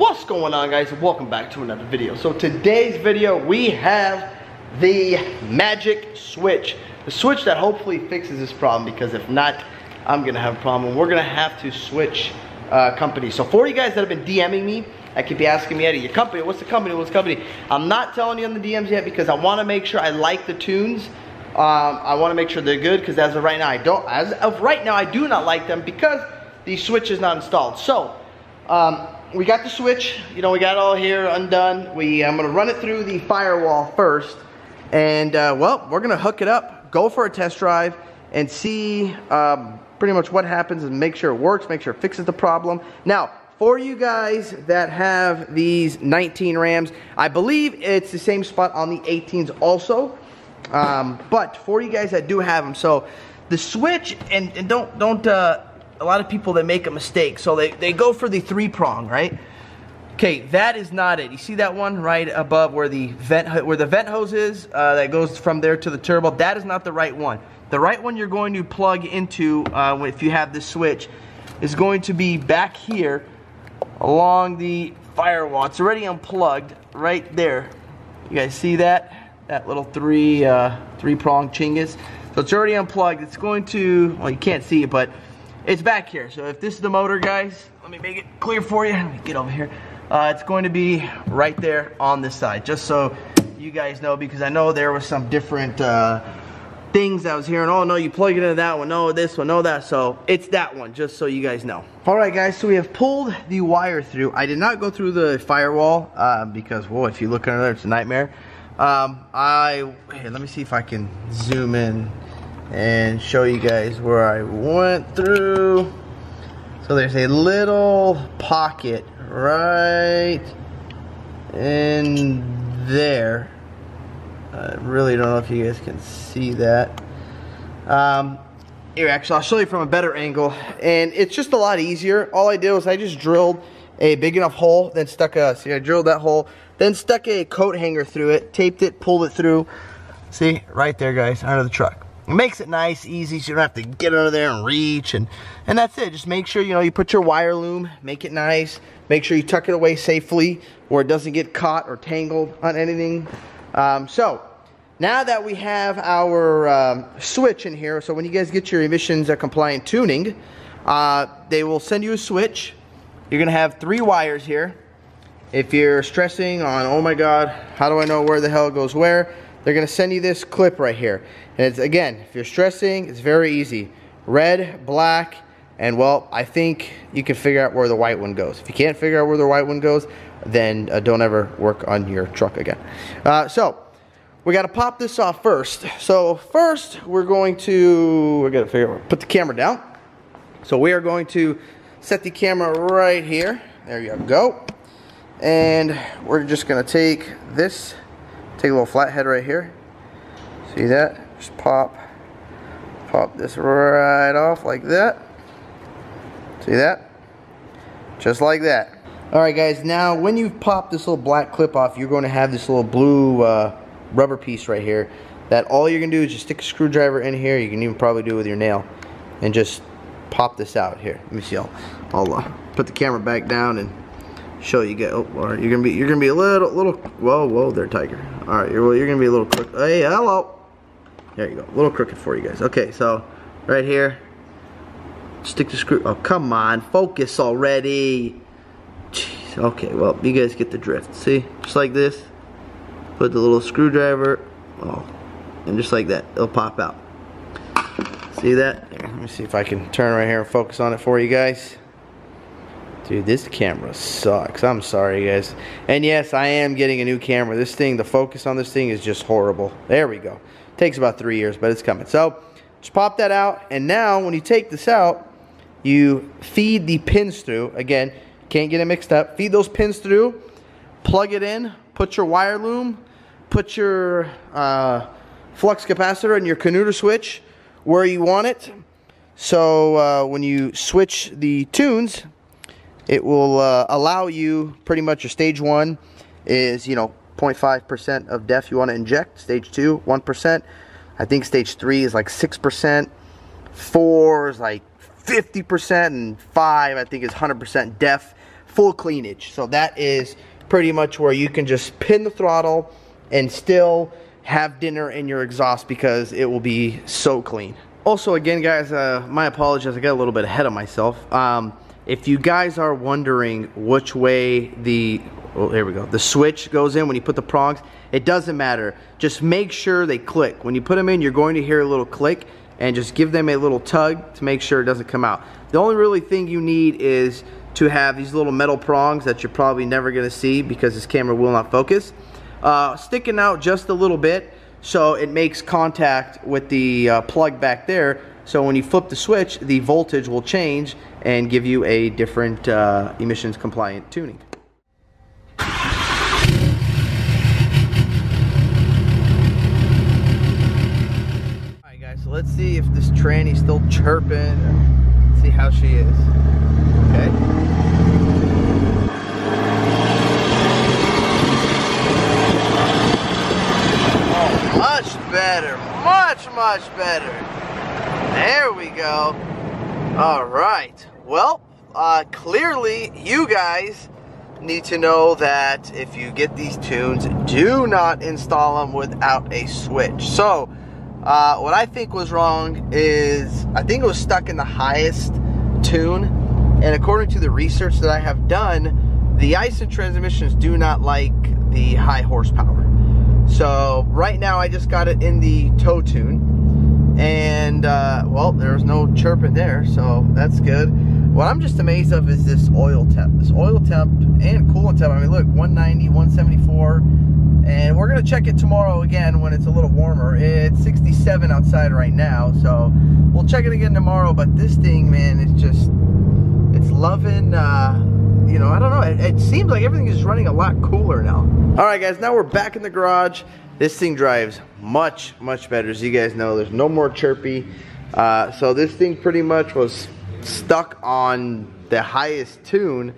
What's going on, guys, and welcome back to another video. So today's video we have the magic switch, the switch that hopefully fixes this problem, because if not, I'm gonna have a problem. We're gonna have to switch companies. So for you guys that have been DMing me, I could be asking me, Eddie, your company, what's the company, what's the company? I'm not telling you on the DMs yet because I want to make sure I like the tunes. I want to make sure they're good, because as of right now I do not like them because the switch is not installed. So we got the switch, you know, we got it all here undone. I'm gonna run it through the firewall first, and well, we're gonna hook it up, go for a test drive, and see pretty much what happens, and make sure it works, make sure it fixes the problem. Now, for you guys that have these 19 Rams, I believe it's the same spot on the 18s also. But for you guys that do have them, so the switch, and don't a lot of people that make a mistake, so they go for the 3-prong, right? Okay, that is not it. You see that one right above where the vent hose is, that goes from there to the turbo? That is not the right one. The right one you're going to plug into, if you have this switch, is going to be back here along the firewall. It's already unplugged right there. You guys see that? That little three-prong chingus. So it's already unplugged. It's going to, well, you can't see it, but it's back here. So if this is the motor, guys, let me make it clear for you. Let me get over here. It's going to be right there on this side, just so you guys know, because I know there was some different things I was hearing. Oh no, you plug it into that one, no this one, no that. So it's that one, just so you guys know. Alright guys, so we have pulled the wire through. I did not go through the firewall because, whoa, if you look under there, it's a nightmare. Here, let me see if I can zoom in and show you guys where I went through. So there's a little pocket right in there. I really don't know if you guys can see that. Here, actually, I'll show you from a better angle, and it's just a lot easier. All I did was I just drilled a big enough hole, then stuck I drilled that hole, then stuck a coat hanger through it, taped it, pulled it through. See, right there, guys, under the truck. It makes it nice, easy, so you don't have to get under there and reach, and that's it. Just make sure, you know, you put your wire loom, make it nice, make sure you tuck it away safely where it doesn't get caught or tangled on anything. So now that we have our switch in here, so when you guys get your emissions compliant tuning, they will send you a switch. You're gonna have 3 wires here. If you're stressing on, oh my god, how do I know where the hell goes where, they're gonna send you this clip right here. And it's, again, if you're stressing, it's very easy. Red, black, and well, I think you can figure out where the white one goes. If you can't figure out where the white one goes, then don't ever work on your truck again. So we got to pop this off first. So first we're going to put the camera down. So we are going to set the camera right here. There you go. And we're just going to take a little flathead right here. See that? Just pop this right off like that. See that? Just like that. Alright guys, now when you've popped this little black clip off, you're going to have this little blue rubber piece right here that all you're going to do is just stick a screwdriver in here. You can even probably do it with your nail and just pop this out here. Let me see. I'll put the camera back down and show you guys. Oh, alright, you're gonna be a little whoa there, tiger. Alright, you're gonna be a little crooked. Hey, hello. There you go. A little crooked for you guys. Okay, so right here, stick the screw. Oh, come on, focus already. Jeez. Okay, well, you guys get the drift. See, just like this. Put the little screwdriver, and just like that, it'll pop out. See that? Here, let me see if I can turn right here and focus on it for you guys. Dude, this camera sucks. I'm sorry, guys. And yes, I am getting a new camera. This thing, the focus on this thing is just horrible. There we go. Takes about 3 years, but it's coming. So, just pop that out. And now, when you take this out, you feed the pins through. Again, can't get it mixed up. Feed those pins through. Plug it in. Put your wire loom. Put your flux capacitor and your converter switch where you want it. So, when you switch the tunes, it will allow you, pretty much your stage 1 is, you know, 0.5% of DEF you want to inject. Stage 2, 1%. I think stage 3 is like 6%. 4 is like 50%, and 5 I think is 100% DEF. full cleanage. So that is pretty much where you can just pin the throttle and still have dinner in your exhaust because it will be so clean. Also, again, guys, my apologies, I got a little bit ahead of myself. If you guys are wondering which way the switch goes in when you put the prongs, it doesn't matter. Just make sure they click. When you put them in, you're going to hear a little click, and just give them a little tug to make sure it doesn't come out. The only really thing you need is to have these little metal prongs that you're probably never going to see because this camera will not focus, sticking out just a little bit so it makes contact with the plug back there. So when you flip the switch, the voltage will change and give you a different emissions compliant tuning. Alright guys, so let's see if this tranny's still chirping. See how she is. Okay. Oh, much better. Much better. There we go. Alright. Well, clearly you guys need to know that if you get these tunes, do not install them without a switch. So, what I think was wrong is, I think it was stuck in the highest tune, and according to the research that I have done, the Aisin transmissions do not like the high horsepower. So, right now I just got it in the tow tune, and, well, there's no chirping there, so that's good. What I'm just amazed of is this oil temp. This oil temp and coolant temp, I mean, look, 190, 174, and we're going to check it tomorrow again when it's a little warmer. It's 67 outside right now, so we'll check it again tomorrow, but this thing, man, it's just, it's loving, you know, I don't know, it seems like everything is running a lot cooler now. Alright guys, now we're back in the garage. This thing drives much better. As you guys know, there's no more chirpy. So this thing pretty much was stuck on the highest tune,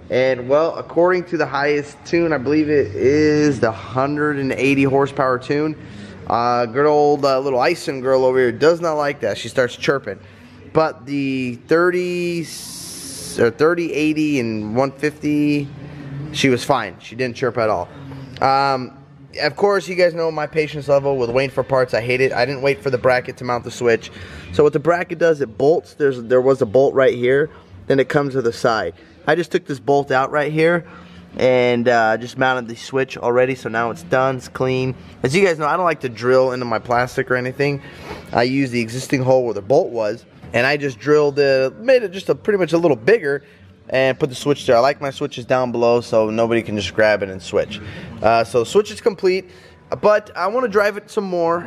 and well, according to the highest tune, I believe it is the 180 horsepower tune. Good old little Aisin girl over here does not like that. She starts chirping. But the 30, 80, and 150, she was fine. She didn't chirp at all. Of course, you guys know my patience level with waiting for parts. I hate it. I didn't wait for the bracket to mount the switch. So what the bracket does, it bolts. There was a bolt right here. Then it comes to the side. I just took this bolt out right here and just mounted the switch already. So now it's done. It's clean. As you guys know, I don't like to drill into my plastic or anything. I use the existing hole where the bolt was, and I just drilled it, made it just pretty much a little bigger, and put the switch there. I like my switches down below so nobody can just grab it and switch. So the switch is complete, but I want to drive it some more.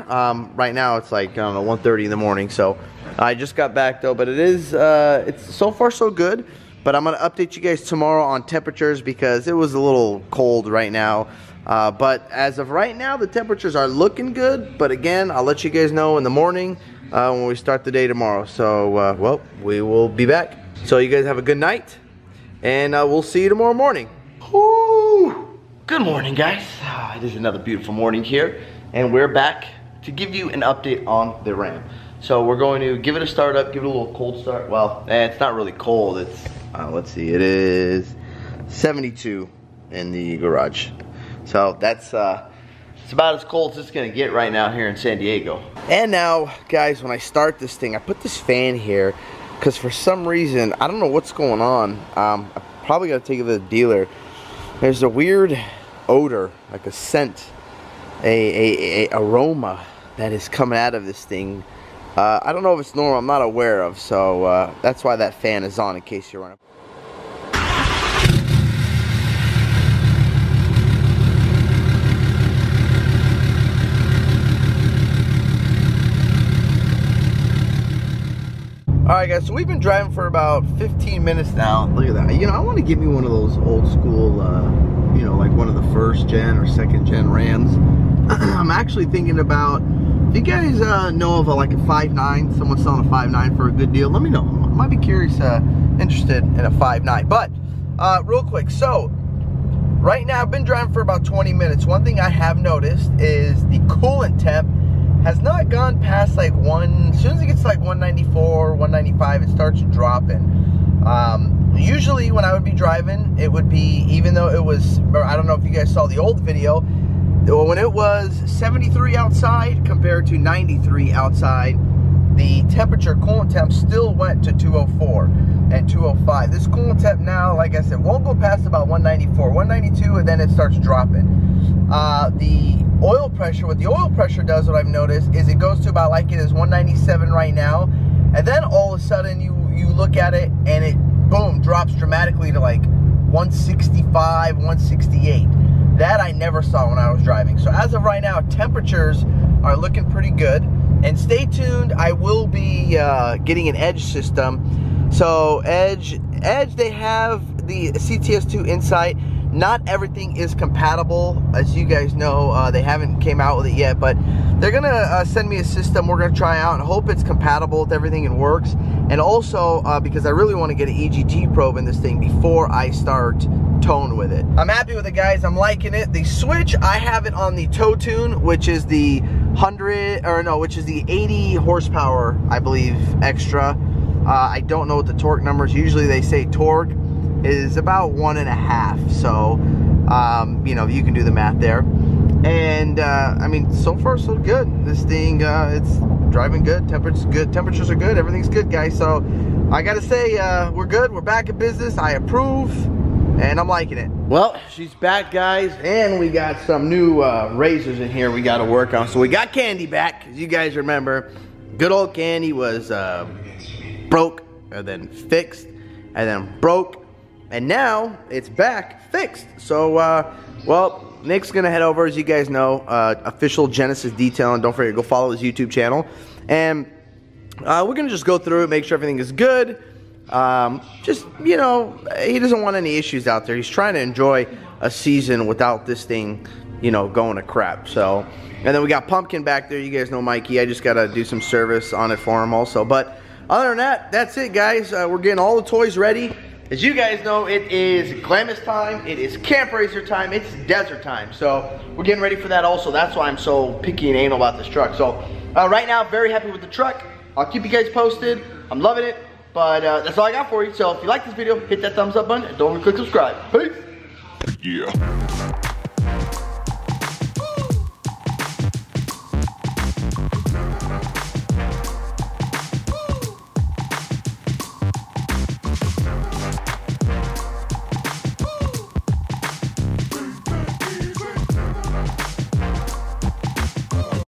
Right now it's like, I don't know, 1:30 in the morning, so I just got back though, but it is, it's so far so good. But I'm going to update you guys tomorrow on temperatures because it was a little cold right now. But as of right now, the temperatures are looking good. But again, I'll let you guys know in the morning when we start the day tomorrow. So, well, we will be back. So you guys have a good night. And we'll see you tomorrow morning. Woo! Good morning, guys. It is another beautiful morning here. And we're back to give you an update on the Ram. So we're going to give it a start up, give it a little cold start. Well, it's not really cold. It's, let's see, it is 72 in the garage. So that's, it's about as cold as it's going to get right now here in San Diego. And now, guys, when I start this thing, I put this fan here because for some reason, I don't know what's going on. I probably got to take it to the dealer. There's a weird odor, like a scent, a aroma that is coming out of this thing. I don't know if it's normal, I'm not aware of, so that's why that fan is on, in case you're wondering. Alright guys, so we've been driving for about 15 minutes now. Look at that. You know, I want to give me one of those old school, you know, like one of the first gen or second gen Rams. I'm actually thinking about, if you guys know of like a 5.9, someone selling a 5.9 for a good deal, let me know. I might be curious, interested in a 5.9. But, real quick, so, right now I've been driving for about 20 minutes. One thing I have noticed is the coolant temp has not gone past like as soon as it gets like 194, 195, it starts dropping. usually when I would be driving, it would be, even though it was, or I don't know if you guys saw the old video, when it was 73 outside compared to 93 outside, the temperature, coolant temp still went to 204 and 205. This coolant temp now, like I said, won't go past about 194, 192, and then it starts dropping. The oil pressure, what the oil pressure does, what I've noticed, is it goes to about like it is 197 right now, and then all of a sudden you look at it and it, boom, drops dramatically to like 165, 168. That I never saw when I was driving. So as of right now, temperatures are looking pretty good. And stay tuned, I will be getting an Edge system. So Edge, they have the CTS2 Insight. Not everything is compatible, as you guys know. They haven't came out with it yet, but they're gonna send me a system we're gonna try out and hope it's compatible with everything and works. And also, because I really want to get an EGT probe in this thing before I start tone with it. I'm happy with it, guys. I'm liking it. The switch, I have it on the toe tune, which is the 80 horsepower, I believe, extra. I don't know what the torque numbers. Usually they say torque is about 1.5. So, you know, you can do the math there. And I mean, so far so good. This thing, it's driving good. Temperatures are good. Everything's good, guys. So I gotta say, we're good. We're back in business. I approve. And I'm liking it. Well, she's back, guys, and we got some new razors in here we got to work on. So we got Candy back. As you guys remember, good old Candy was broke, and then fixed, and then broke, and now it's back fixed. So, well, Nick's gonna head over, as you guys know, official Genesis Detailing. Don't forget to go follow his YouTube channel, and we're gonna just go through it, make sure everything is good. Just, you know, he doesn't want any issues out there. He's trying to enjoy a season without this thing, you know, going to crap. So, and then we got Pumpkin back there. You guys know Mikey. I just got to do some service on it for him also. But other than that, that's it, guys. We're getting all the toys ready. As you guys know, it is Glamis time. It is Camp Racer time. It's desert time. So we're getting ready for that also. That's why I'm so picky and anal about this truck. So right now, very happy with the truck. I'll keep you guys posted. I'm loving it. But that's all I got for you. So if you like this video, hit that thumbs up button and don't forget to click subscribe. Peace. Yeah.